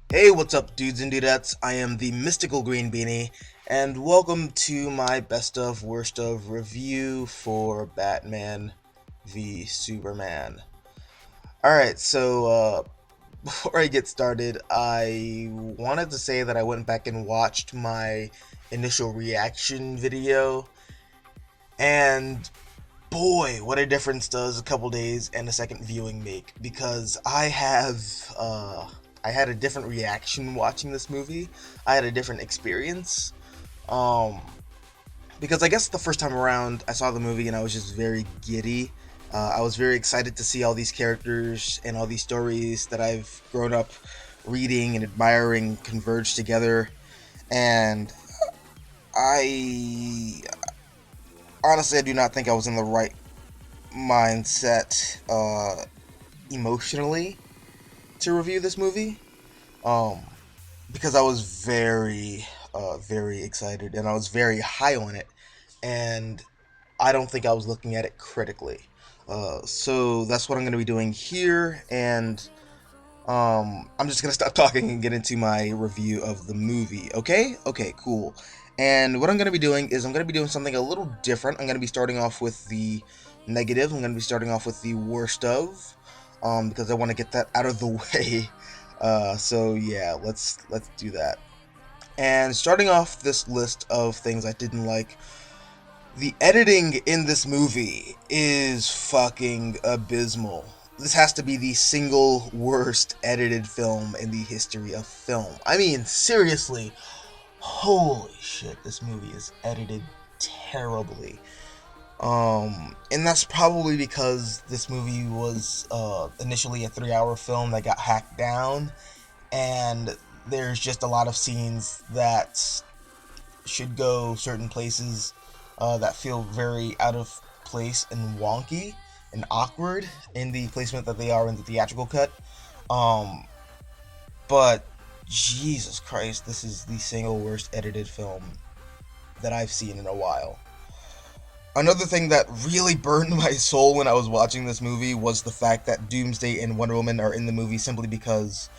Hey, what's up, dudes and dudettes? I am the Mystical Green Beanie, and welcome to my best of, worst of review for Batman v Superman. Alright, before I get started, I wanted to say that I went back and watched my initial reaction video, and boy, what a difference does a couple days and a second viewing make, because I had a different reaction watching this movie. I had a different experience. Um because I guess the first time around I saw the movie and I was just very giddy. I was very excited to see all these characters and all these stories that I've grown up reading and admiring converge together. And I honestly, I do not think I was in the right mindset emotionally to review this movie. Um, because I was very excited and I was very high on it, and I don't think I was looking at it critically. So that's what I'm going to be doing here, and I'm just going to stop talking and get into my review of the movie. Okay? Okay, cool. And what I'm going to be doing is I'm going to be doing something a little different. I'm going to be starting off with the negative. I'm going to be starting off with the worst of, because I want to get that out of the way. So yeah, let's do that. And starting off this list of things I didn't like, the editing in this movie is fucking abysmal. This has to be the single worst edited film in the history of film. I mean, seriously, holy shit, this movie is edited terribly. And that's probably because this movie was initially a 3 hour film that got hacked down, and there's just a lot of scenes that should go certain places that feel very out of place and wonky and awkward in the placement that they are in the theatrical cut. Um, but Jesus Christ, this is the single worst edited film that I've seen in a while. Another thing that really burned my soul when I was watching this movie was the fact that Doomsday and Wonder Woman are in the movie simply because,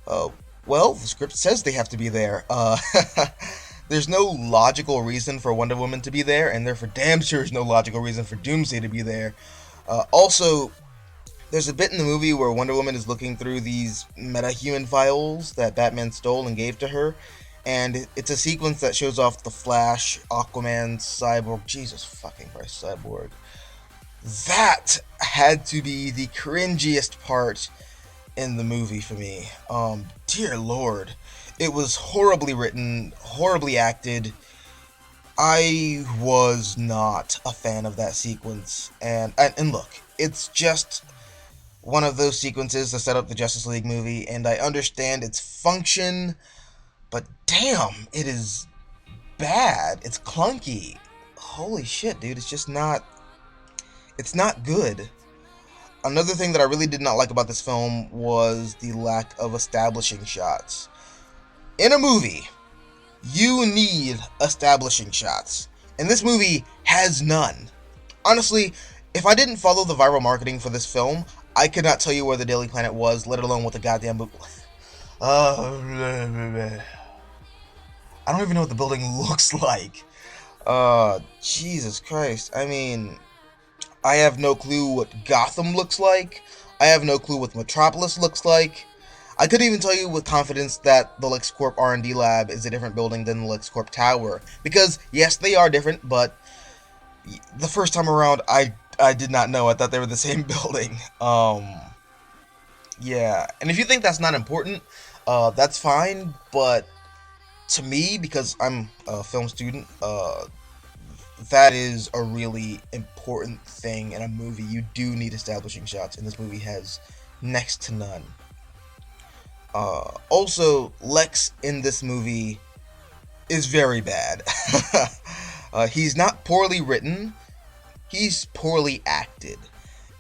uh, well, the script says they have to be there. There's no logical reason for Wonder Woman to be there, and there for damn sure is no logical reason for Doomsday to be there. Also, there's a bit in the movie where Wonder Woman is looking through these metahuman files that Batman stole and gave to her, and it's a sequence that shows off the Flash, Aquaman, Cyborg. Jesus fucking Christ, Cyborg. That had to be the cringiest part in the movie for me. Dear Lord, it was horribly written, horribly acted. I was not a fan of that sequence, and look, it's just one of those sequences to set up the Justice League movie, and I understand its function, but damn, it is bad. It's clunky. Holy shit, dude! It's just not. It's not good. Another thing that I really did not like about this film was the lack of establishing shots. In a movie, you need establishing shots, and this movie has none. Honestly, if I didn't follow the viral marketing for this film, I could not tell you where the Daily Planet was, let alone what the goddamn book. I don't even know what the building looks like. Jesus Christ. I mean, I have no clue what Gotham looks like. I have no clue what Metropolis looks like. I couldn't even tell you with confidence that the LexCorp R&D lab is a different building than the LexCorp Tower, because yes, they are different, but the first time around, I did not know. I thought they were the same building. Yeah, and if you think that's not important, that's fine. But to me, because I'm a film student, that is a really important thing in a movie. You do need establishing shots, and this movie has next to none. Also, Lex in this movie is very bad. He's not poorly written, he's poorly acted.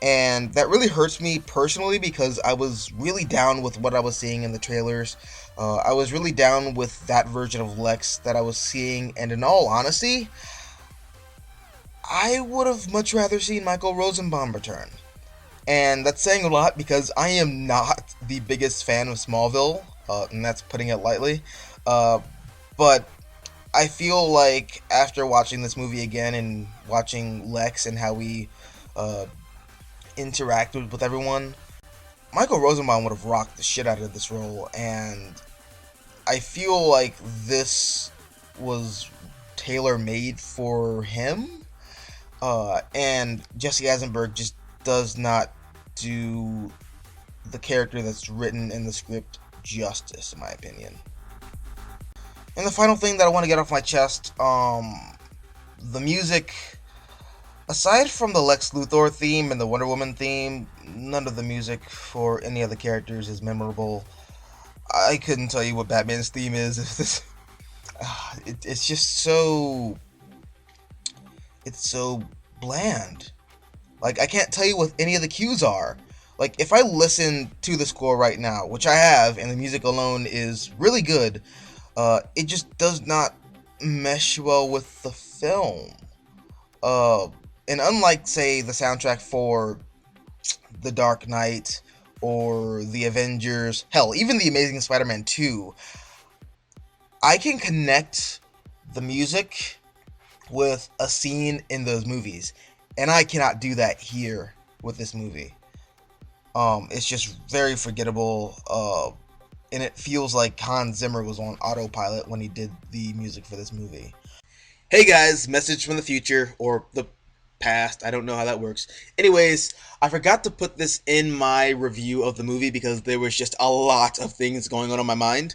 And that really hurts me personally because I was really down with what I was seeing in the trailers. I was really down with that version of Lex that I was seeing, and in all honesty, I would have much rather seen Michael Rosenbaum return. And that's saying a lot because I am not the biggest fan of Smallville. and that's putting it lightly. Uh, but I feel like after watching this movie again and watching Lex and how we uh, interacted with everyone, Michael Rosenbaum would have rocked the shit out of this role, and I feel like this was tailor made for him. And Jesse Eisenberg just does not do the character that's written in the script justice, in my opinion. And the final thing that I want to get off my chest, the music. Aside from the Lex Luthor theme and the Wonder Woman theme, none of the music for any of the characters is memorable. I couldn't tell you what Batman's theme is. If this, it's just so bland. Like, I can't tell you what any of the cues are. Like, if I listen to the score right now, which I have, and the music alone is really good, it just does not mesh well with the film. Uh, and unlike, say, the soundtrack for The Dark Knight or The Avengers, hell, even The Amazing Spider-Man 2, I can connect the music with a scene in those movies, and I cannot do that here with this movie. It's just very forgettable, and it feels like Hans Zimmer was on autopilot when he did the music for this movie. Hey guys, message from the future or the past. I don't know how that works. Anyways, I forgot to put this in my review of the movie because there was just a lot of things going on in my mind.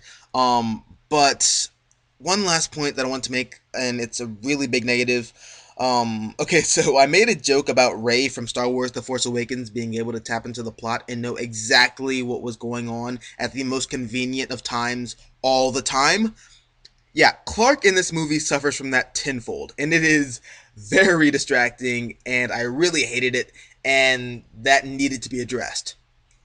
But one last point that I want to make, and it's a really big negative. Okay, so I made a joke about Rey from Star Wars The Force Awakens being able to tap into the plot and know exactly what was going on at the most convenient of times all the time. Yeah, Clark in this movie suffers from that tenfold, and it is very distracting, and I really hated it, and that needed to be addressed.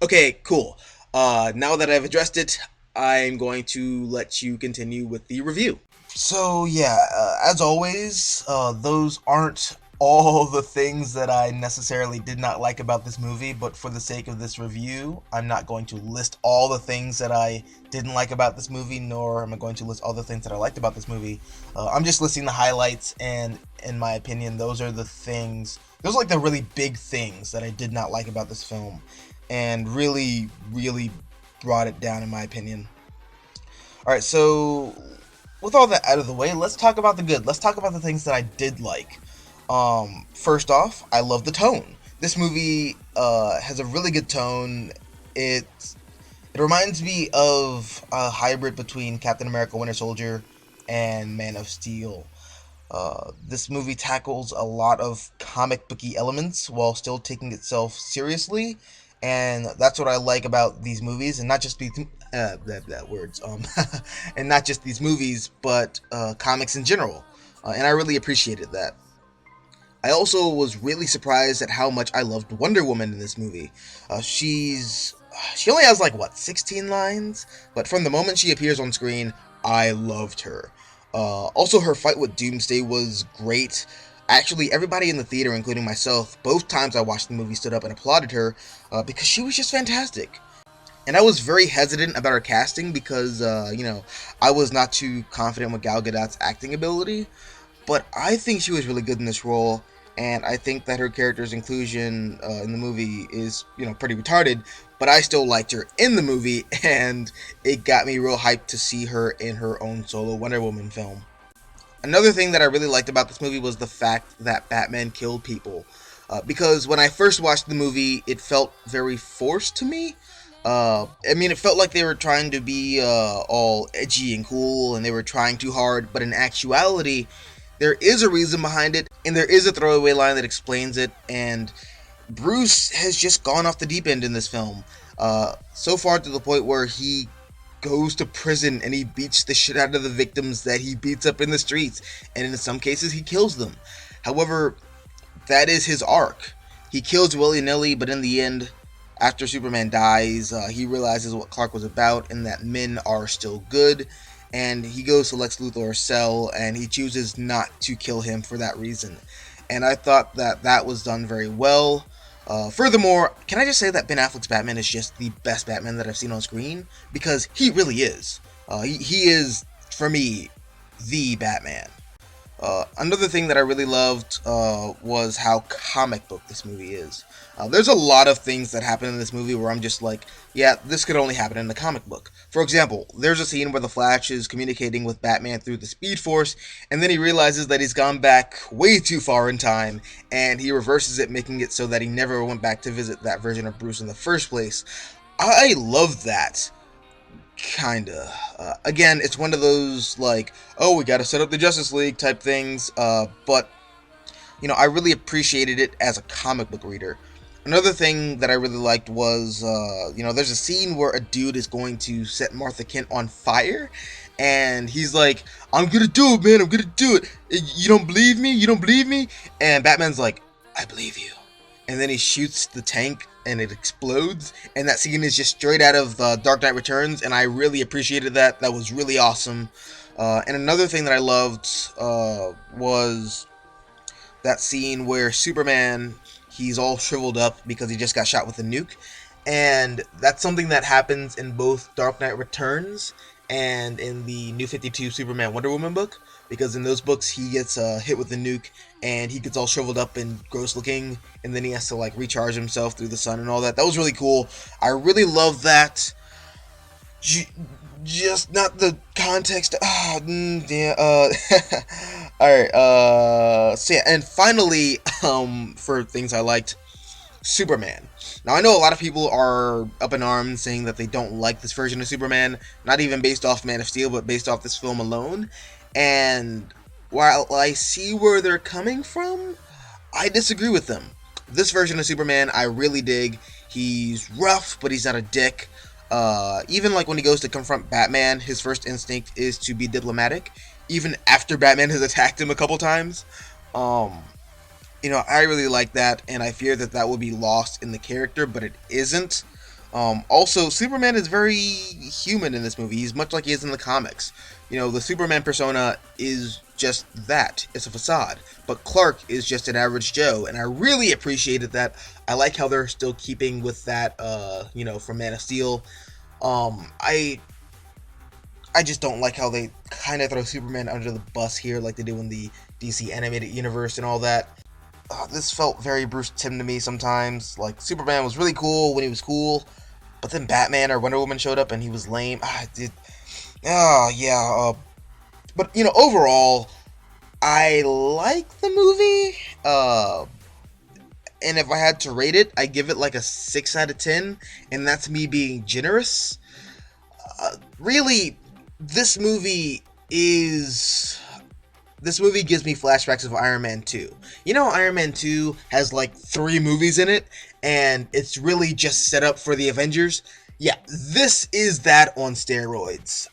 Okay, cool. Now that I've addressed it, I'm going to let you continue with the review. So yeah, as always, those aren't all the things that I necessarily did not like about this movie, but for the sake of this review, I'm not going to list all the things that I didn't like about this movie, nor am I going to list all the things that I liked about this movie. I'm just listing the highlights, and in my opinion, those are the things, those are like the really big things that I did not like about this film, and really, really brought it down in my opinion. Alright, so with all that out of the way, let's talk about the good. Let's talk about the things that I did like. First off, I love the tone. This movie has a really good tone. It it reminds me of a hybrid between Captain America: Winter Soldier and Man of Steel. This movie tackles a lot of comic booky elements while still taking itself seriously, and that's what I like about these movies, and not just these that words, and not just these movies, but comics in general, and I really appreciated that. I also was really surprised at how much I loved Wonder Woman in this movie. She only has like what 16 lines, but from the moment she appears on screen, I loved her. Also, her fight with Doomsday was great. Actually, everybody in the theater, including myself, both times I watched the movie stood up and applauded her because she was just fantastic. And I was very hesitant about her casting because, I was not too confident with Gal Gadot's acting ability. But I think she was really good in this role, and I think that her character's inclusion in the movie is, pretty retarded. But I still liked her in the movie, and it got me real hyped to see her in her own solo Wonder Woman film. Another thing that I really liked about this movie was the fact that Batman killed people. Because when I first watched the movie, it felt very forced to me. It felt like they were trying to be all edgy and cool, and they were trying too hard, but in actuality, there is a reason behind it, and there is a throwaway line that explains it, and Bruce has just gone off the deep end in this film. So far to the point where he goes to prison and he beats the shit out of the victims that he beats up in the streets, and in some cases he kills them. However, that is his arc. He kills willy-nilly, but in the end, after Superman dies, he realizes what Clark was about and that men are still good, and he goes to Lex Luthor's cell and he chooses not to kill him for that reason. And I thought that that was done very well. Furthermore, can I just say that Ben Affleck's Batman is just the best Batman that I've seen on screen? Because he really is. He is, for me, the Batman. Another thing that I really loved was how comic book this movie is. There's a lot of things that happen in this movie where I'm just like, yeah, this could only happen in the comic book. For example, there's a scene where the Flash is communicating with Batman through the Speed Force, and then he realizes that he's gone back way too far in time, and he reverses it, making it so that he never went back to visit that version of Bruce in the first place. I love that. Kinda. Again, it's one of those like, oh, we got to set up the Justice League type things. But I really appreciated it as a comic book reader. Another thing that I really liked was, there's a scene where a dude is going to set Martha Kent on fire, and he's like, "I'm gonna do it, man. I'm gonna do it. You don't believe me? You don't believe me?" And Batman's like, "I believe you." And then he shoots the tank and it explodes, and that scene is just straight out of Dark Knight Returns, and I really appreciated that. That was really awesome. And another thing that I loved was that scene where Superman, he's all shriveled up because he just got shot with a nuke, and that's something that happens in both Dark Knight Returns and in the New 52 Superman Wonder Woman book, because in those books he gets hit with a nuke and he gets all shriveled up and gross looking, and then he has to like recharge himself through the sun and all that. That was really cool. I really love that. Just not the context. Yeah. All right. So yeah, and finally, for things I liked, Superman. Now I know a lot of people are up in arms saying that they don't like this version of Superman, not even based off Man of Steel, but based off this film alone. And while I see where they're coming from, I disagree with them. This version of Superman, I really dig. He's rough, but he's not a dick. Even like when he goes to confront Batman, his first instinct is to be diplomatic, even after Batman has attacked him a couple times. Um, I really like that, and I fear that that will be lost in the character, but it isn't. Also, Superman is very human in this movie. He's much like he is in the comics. The Superman persona is just that. It's a facade. But Clark is just an average Joe, and I really appreciated that. I like how they're still keeping with that, from Man of Steel. I just don't like how they kind of throw Superman under the bus here, like they do in the DC animated universe and all that. This felt very Bruce Timm to me sometimes. Like, Superman was really cool when he was cool, but then Batman or Wonder Woman showed up and he was lame. Yeah. But overall, I like the movie. And if I had to rate it, I give it like a 6 out of 10, and that's me being generous. Really, this movie is this movie gives me flashbacks of Iron Man 2. Iron Man 2 has like 3 movies in it, and it's really just set up for the Avengers. Yeah, this is that on steroids.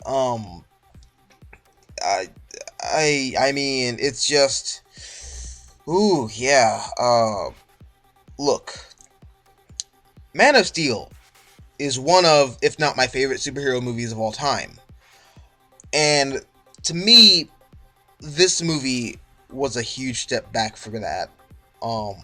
I, I mean, it's just, ooh, yeah. Look, Man of Steel is one of, if not my favorite superhero movies of all time, and to me, this movie was a huge step back for that. Um,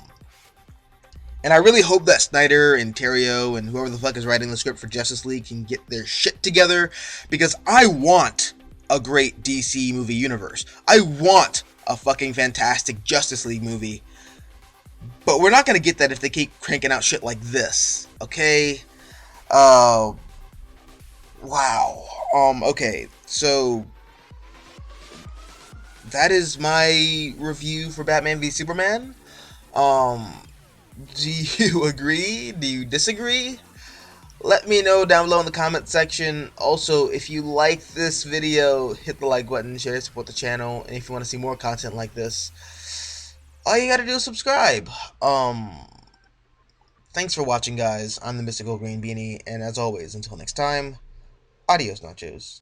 and I really hope that Snyder and Terrio and whoever the fuck is writing the script for Justice League can get their shit together, because I want a great DC movie universe. I want a fucking fantastic Justice League movie. But we're not gonna get that if they keep cranking out shit like this. Okay? Uh wow. Okay. So that is my review for Batman v Superman. Um, do you agree? Do you disagree? Let me know down below in the comment section. Also, if you like this video, hit the like button, share, support the channel, and if you want to see more content like this, all you gotta do is subscribe. Thanks for watching, guys. I'm the Mystical Green Beanie, and as always, until next time, adios, nachos.